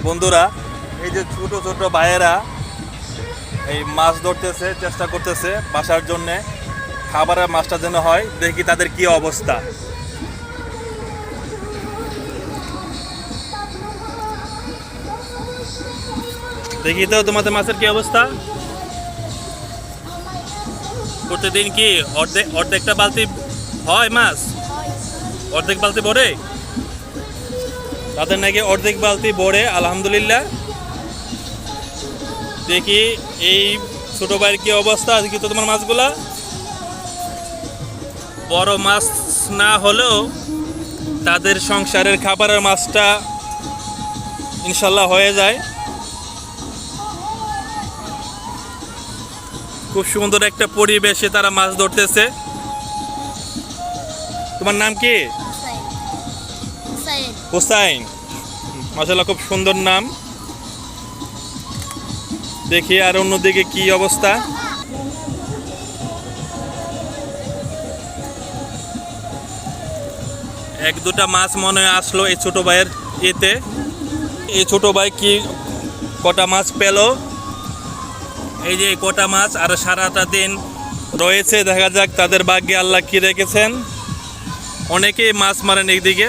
বন্ধুরা, এই যে ছোট ছোট ভাইয়েরা এই মাছ ধরতেছে, চেষ্টা করতেছে বাসার জন্য খাবারের মাছটা যেন হয়। দেখি তাদের কি অবস্থা। দেখি তো তোমাদের মাছের কি অবস্থা। প্রতিদিন কি অর্ধেকটা বালতি হয় মাছ? অর্ধেক বালতি ভরে? তাদের নাকি অর্ধেক বালতি ভরে, আলহামদুলিল্লাহ। দেখি এই ছোট ভাইয়ের কি অবস্থা। দেখি তো তোমার মাছগুলা। বড় মাছ না হলেও তাদের সংসারের খাবারের মাছটা ইনশাল্লাহ হয়ে যায়। খুব সুন্দর একটা পরিবেশে তারা মাছ ধরতেছে। তোমার নাম কি? হুসাইন। মাশাআল্লাহ, খুব সুন্দর নাম। দেখি আর অন্যদিকে কি অবস্থা। এক দুটা মাছ মনে আসলো এই ছোট ভাইয়ের ইয়েতে। এই ছোট ভাই কি কটা মাছ পেল। এই যে কটা মাছ আর সারাটা দিন রয়েছে। দেখা যাক তাদের ভাগ্যে আল্লাহ কি রেখেছেন। অনেকেই মাছ মারেন এইদিকে।